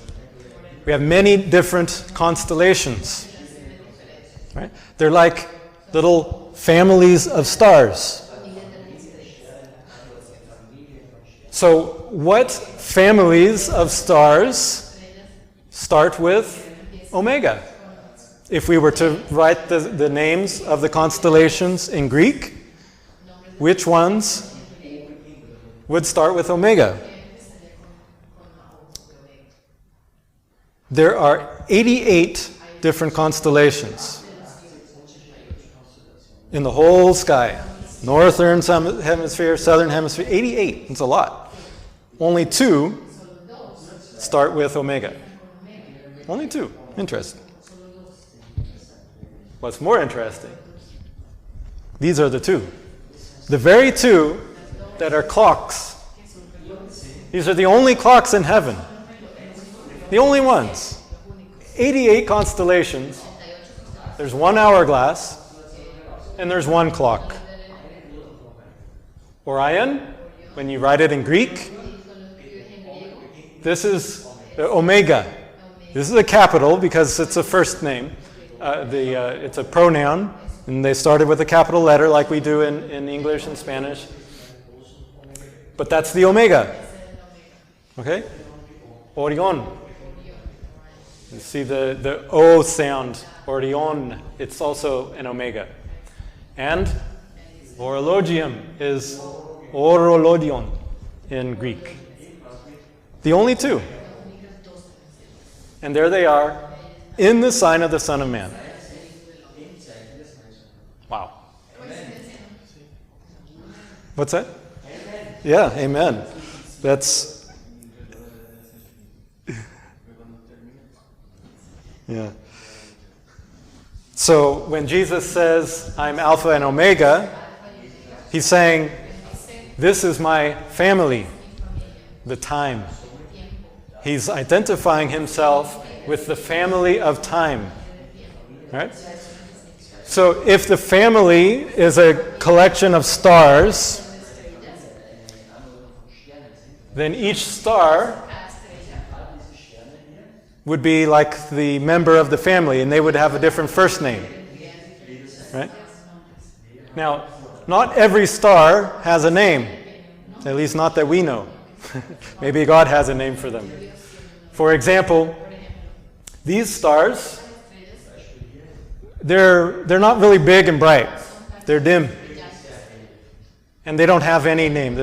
we have many different constellations, right? They're like little families of stars. So what families of stars start with Omega? If we were to write the names of the constellations in Greek, which ones would start with Omega? There are 88 different constellations in the whole sky. Northern hemisphere, southern hemisphere, 88. It's a lot. Only 2 start with Omega. Only 2. Interesting. What's more interesting, these are the 2. The very 2 that are clocks. These are the only clocks in heaven. The only ones. 88 constellations. There's 1 hourglass, and there's 1 clock. Orion, when you write it in Greek, this is the Omega. This is a capital because it's a first name. It's a pronoun, and they started with a capital letter like we do in English and Spanish. But that's the Omega. Okay? Orion. You see the O sound, Orion. It's also an Omega. And horologium is orologion in Greek. The only 2. And there they are in the sign of the Son of Man. What's that? Yeah, amen. That's... Yeah. So when Jesus says, I'm Alpha and Omega, he's saying, this is my family, the time. He's identifying himself with the family of time. Right? So if the family is a collection of stars, then each star would be like the member of the family, and they would have a different first name. Right? Now, not every star has a name, at least not that we know. Maybe God has a name for them. For example, these stars, they're not really big and bright. They're dim. And they don't have any name.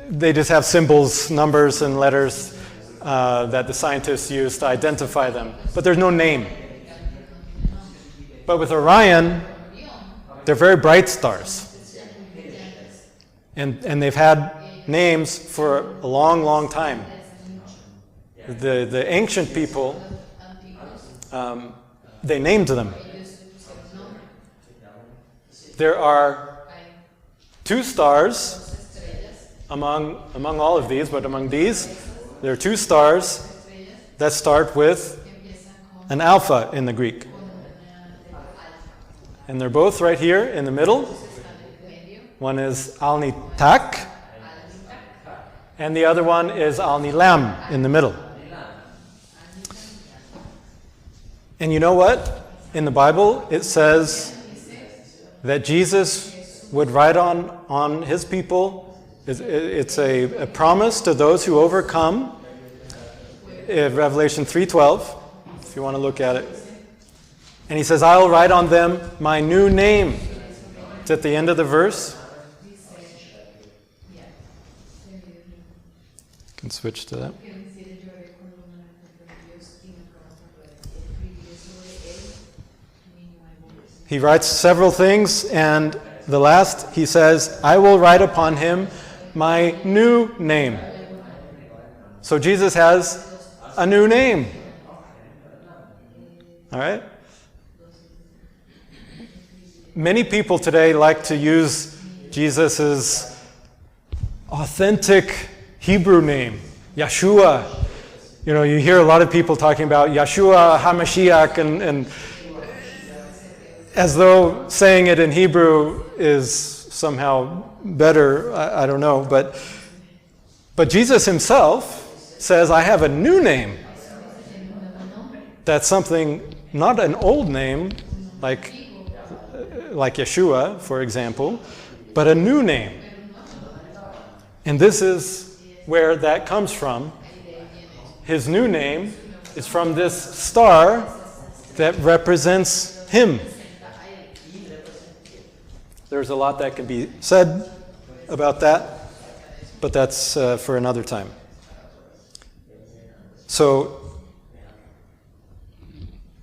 They just have symbols, numbers, and letters that the scientists use to identify them. But there's no name. But with Orion, they're very bright stars. And they've had names for a long, long time. The ancient people, they named them. There are 2 stars among all of these, but among these, there are 2 stars that start with an alpha in the Greek. And they're both right here in the middle. One is Alnitak, and the other one is Alnilam in the middle. And you know what? In the Bible, it says that Jesus would write on his people. It's a promise to those who overcome. In Revelation 3:12, if you want to look at it. And he says, I'll write on them my new name. It's at the end of the verse. You can switch to that. He writes several things, and the last, he says, I will write upon him my new name. So Jesus has a new name. All right? Many people today like to use Jesus' authentic Hebrew name, Yeshua. You know, you hear a lot of people talking about Yeshua HaMashiach, and as though saying it in Hebrew is somehow better. I don't know. But Jesus himself says, I have a new name. That's something, not an old name, like Yeshua, for example, but a new name. And this is where that comes from. His new name is from this star that represents him. There's a lot that can be said about that, but that's for another time. So,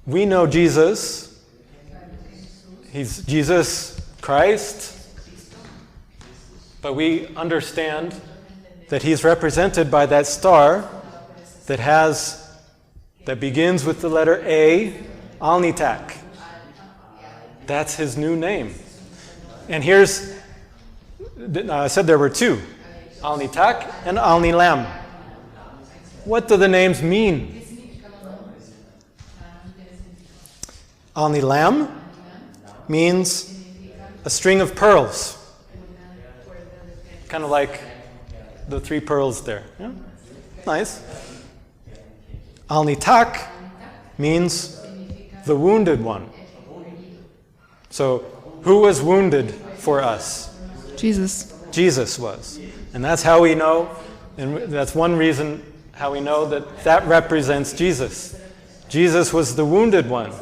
we know Jesus. He's Jesus Christ. But we understand that he's represented by that star that begins with the letter A, Alnitak. That's his new name. And here's, I said there were 2, Alnitak and Alnilam. What do the names mean? Alnilam means a string of pearls. Kind of like the 3 pearls there. Yeah? Nice. Alnitak means the wounded one. So, who was wounded for us? Jesus. Jesus was. And that's how we know, and that's one reason how we know that represents Jesus. Jesus was the wounded one.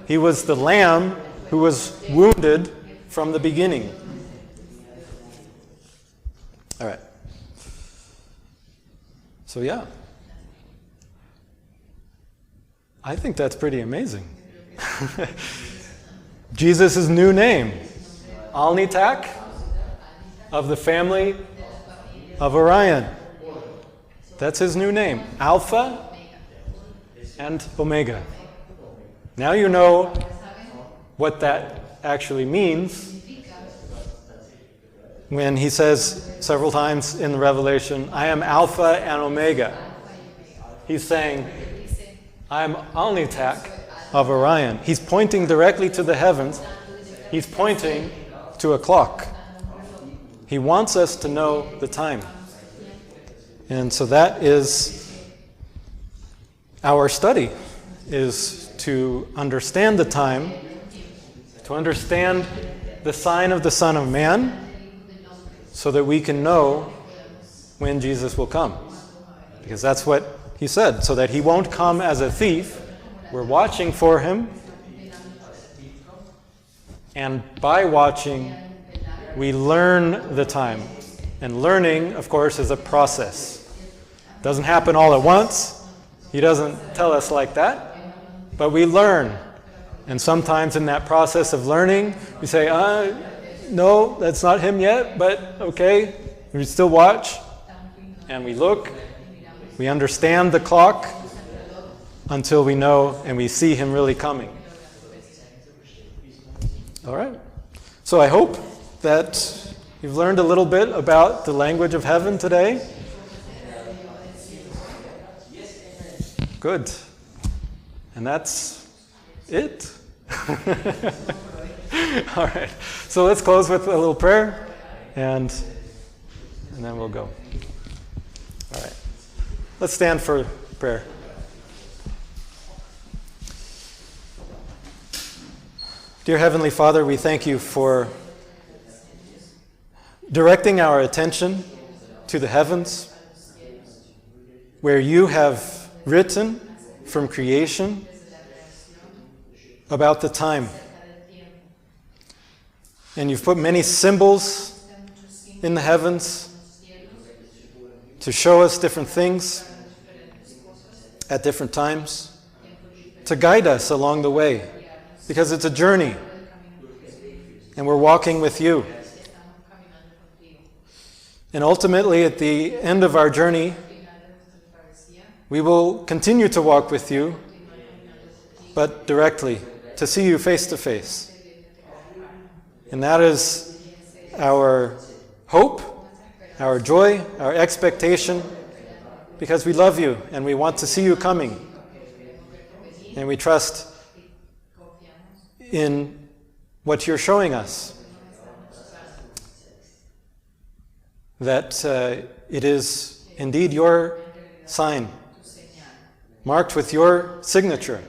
He was the lamb who was wounded from the beginning. All right. So yeah. I think that's pretty amazing. Jesus' new name, Alnitak of the family of Orion. That's his new name, Alpha and Omega. Now you know what that actually means when he says several times in the Revelation, I am Alpha and Omega. He's saying, I am Alnitak of Orion. He's pointing directly to the heavens. He's pointing to a clock. He wants us to know the time. And so that is our study, is to understand the time, to understand the sign of the Son of Man, so that we can know when Jesus will come. Because that's what he said, so that he won't come as a thief. We're watching for him. And by watching, we learn the time. And learning, of course, is a process. It doesn't happen all at once. He doesn't tell us like that. But we learn. And sometimes in that process of learning, we say, no, that's not him yet, but okay. We still watch. And we look. We understand the clock until we know and we see him really coming. All right. So I hope that you've learned a little bit about the language of heaven today. Good. And that's it. All right. So let's close with a little prayer and then we'll go. All right. Let's stand for prayer. Dear Heavenly Father, we thank you for directing our attention to the heavens, where you have written from creation about the time. And you've put many symbols in the heavens to show us different things at different times, to guide us along the way, because it's a journey, and we're walking with you. And ultimately, at the end of our journey, we will continue to walk with you, but directly, to see you face to face. And that is our hope, our joy, our expectation, because we love you and we want to see you coming. And we trust in what you're showing us, that it is indeed your sign, marked with your signature.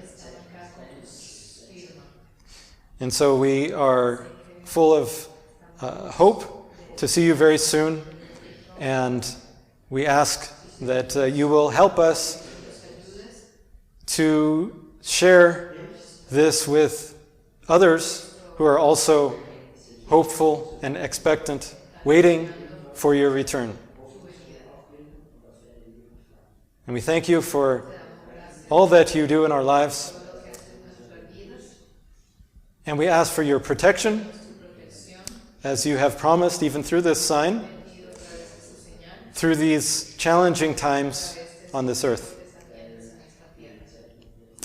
And so we are full of hope to see you very soon, and we ask that you will help us to share this with others who are also hopeful and expectant, waiting for your return. And we thank you for all that you do in our lives. And we ask for your protection, as you have promised, even through this sign, through these challenging times on this earth.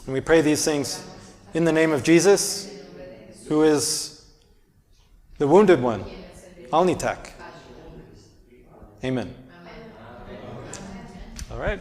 And we pray these things in the name of Jesus, who is the wounded one, Alnitak. Amen. All right.